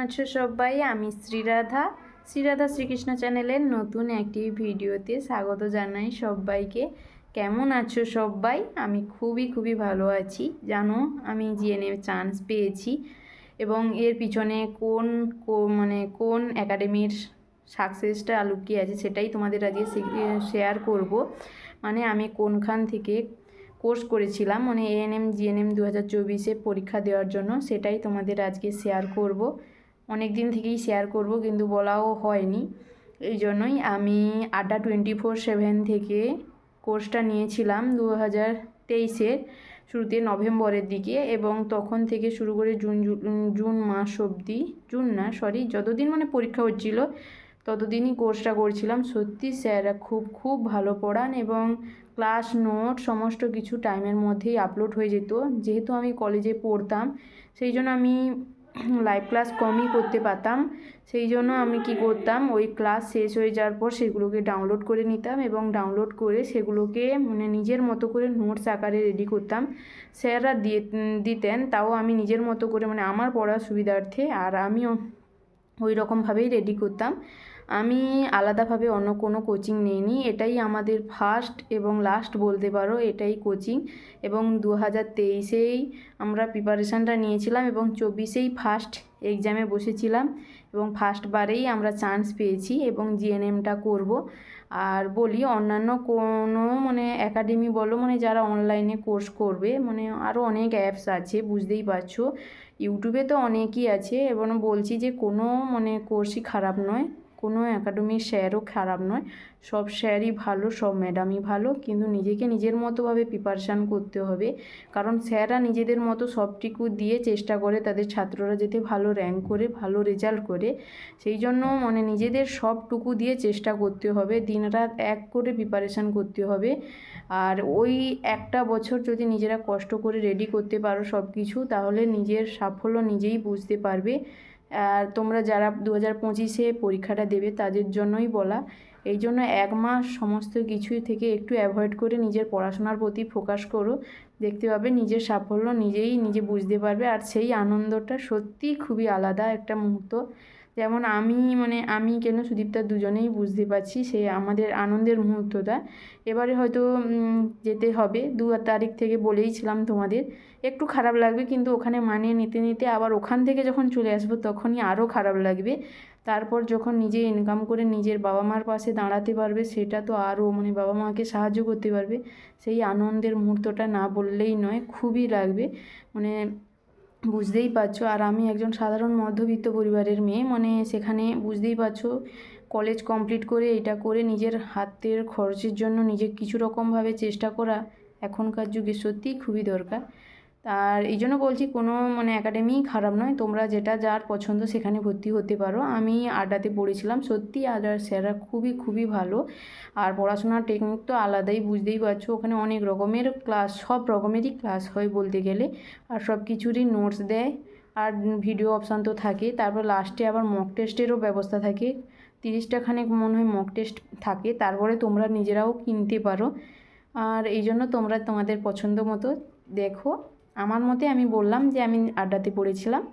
আছো সবাই, আমি শ্রীরাধা শ্রীকৃষ্ণ চ্যানেলের নতুন একটি ভিডিওতে স্বাগত জানাই সবাইকে। কেমন আছো সবাই? আমি খুবই ভালো আছি। জানো, আমি জিএনএ চান্স পেয়েছি এবং এর পিছনে কোন একাডেমির সাকসেসটা লুকিয়ে আছে সেটাই তোমাদের আজকে শেয়ার করব। মানে আমি কোনখান থেকে কোর্স করেছিলাম, মানে এএনএম জিএনএম 2024-এ পরীক্ষা দেওয়ার জন্য, সেটাই তোমাদের আজকে শেয়ার করব। অনেক দিন থেকেই শেয়ার করব কিন্তু বলাও হয়নি। এই জন্যই আমি আড্ডা 24/7 থেকে কোর্সটা নিয়েছিলাম 2023-এর শুরুতে, নভেম্বরের দিকে, এবং তখন থেকে শুরু করে জুন মাস অবধি, যতদিন মানে পরীক্ষা হচ্ছিল ততদিনই কোর্সটা করছিলাম। সত্যি স্যাররা খুব ভালো পড়ান এবং ক্লাস নোট সমস্ত কিছু টাইমের মধ্যেই আপলোড হয়ে যেত। যেহেতু আমি কলেজে পড়তাম সেই জন্য আমি লাইভ ক্লাস কমই করতে পারতাম। সেই জন্য আমি কি করতাম, ওই ক্লাস শেষ হয়ে যাওয়ার পর সেগুলোকে ডাউনলোড করে নিতাম এবং ডাউনলোড করে সেগুলোকে মানে নিজের মতো করে নোটস আকারে রেডি করতাম। স্যাররা দিতেন, তাও আমি নিজের মতো করে মানে আমার পড়ার সুবিধার্থে আর আমিও ওই রকমভাবেই রেডি করতাম। আমি আলাদাভাবে অন্য কোনো কোচিং নিইনি, এটাই আমাদের ফার্স্ট এবং লাস্ট বলতে পারো, এটাই কোচিং। এবং 2023-এই আমরা প্রিপারেশানটা নিয়েছিলাম এবং 24-এই ফার্স্ট এক্সামে বসেছিলাম এবং ফার্স্টবারেই আমরা চান্স পেয়েছি এবং জিএনএমটা করব। আর বলি, অন্যান্য কোনো মানে একাডেমি বলো, মানে যারা অনলাইনে কোর্স করবে, মানে আরও অনেক অ্যাপস আছে, বুঝতেই পারছো, ইউটিউবে তো অনেকই আছে। এবং বলছি যে কোনো মানে কোর্সই খারাপ নয়, কোনো একাডেমির স্যারও খারাপ নয়, সব স্যারই ভালো, সব ম্যাডামই ভালো, কিন্তু নিজেকে নিজের মতোভাবে প্রিপারেশান করতে হবে। কারণ স্যাররা নিজেদের মতো সবটুকু দিয়ে চেষ্টা করে তাদের ছাত্ররা যাতে ভালো র্যাঙ্ক করে, ভালো রেজাল্ট করে। সেই জন্য মানে নিজেদের সবটুকু দিয়ে চেষ্টা করতে হবে, দিনরাত এক করে প্রিপারেশান করতে হবে। আর ওই একটা বছর যদি নিজেরা কষ্ট করে রেডি করতে পারো সব কিছু, তাহলে নিজের সাফল্য নিজেই বুঝতে পারবে। আর তোমরা যারা 2025-এ পরীক্ষাটা দেবে তাদের জন্যই বলা। এই জন্য 1 মাস সমস্ত কিছুই থেকে একটু অ্যাভয়েড করে নিজের পড়াশোনার প্রতি ফোকাস করো, দেখতে পাবে নিজের সাফল্য নিজে বুঝতে পারবে। আর সেই আনন্দটা সত্যিই খুবই আলাদা একটা মুহূর্ত। যেমন আমি কেন সুদীপ্তা দুজনেই বুঝতে পারছি সেই আমাদের আনন্দের মুহূর্তটা। এবারে হয়তো যেতে হবে 2 তারিখ থেকে, বলেইছিলাম তোমাদের। একটু খারাপ লাগবে, কিন্তু ওখানে মানিয়ে নিতে আবার ওখান থেকে যখন চলে আসবো তখনই আরও খারাপ লাগবে। তারপর যখন নিজে ইনকাম করে নিজের বাবা মার পাশে দাঁড়াতে পারবে, সেটা তো আরও মানে বাবা মাকে সাহায্য করতে পারবে, সেই আনন্দের মুহূর্তটা না বললেই নয়, খুবই লাগবে, মানে বুঝতেই পারছো। আর আমি একজন সাধারণ মধ্যবিত্ত পরিবারের মেয়ে, মানে সেখানে বুঝতেই পারছো, কলেজ কমপ্লিট করে এটা করে নিজের হাতের খরচের জন্য নিজে কিছু রকমভাবে চেষ্টা করা এখনকার যুগে সত্যিই খুবই দরকার। আর এই জন্য বলছি, কোনো মানে একাডেমিই খারাপ নয়, তোমরা যেটা যার পছন্দ সেখানে ভর্তি হতে পারো। আমি আড্ডাতে পড়েছিলাম, সত্যি আড্ডার স্যাররা খুবই ভালো। আর পড়াশোনার টেকনিক তো আলাদাই, বুঝতেই পারছো, ওখানে অনেক রকমের ক্লাস, সব রকমেরই ক্লাস হয় বলতে গেলে, আর সব কিছুরই নোটস দেয়, আর ভিডিও অপশান তো থাকে। তারপর লাস্টে আবার মক টেস্টেরও ব্যবস্থা থাকে, 30টা খানেক মনে হয় মক টেস্ট থাকে, তারপরে তোমরা নিজেরাও কিনতে পারো। আর এই জন্য তোমরা তোমাদের পছন্দ মতো দেখো। আমার মতে আমি বললাম যে আমি আড্ডাতে পড়েছিলাম।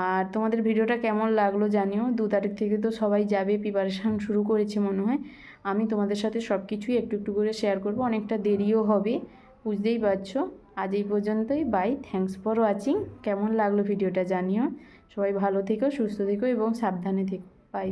আর তোমাদের ভিডিওটা কেমন লাগলো জানিও। 2 তারিখ থেকে তো সবাই যাবে, প্রিপারেশান শুরু করেছে মনে হয়। আমি তোমাদের সাথে সব কিছুই একটু করে শেয়ার করব, অনেকটা দেরিও হবে, বুঝতেই পারছো। আজ এই পর্যন্তই, বাই, থ্যাঙ্কস ফর ওয়াচিং। কেমন লাগলো ভিডিওটা জানিও। সবাই ভালো থেকো, সুস্থ থেকো এবং সাবধানে থেকো। বাই।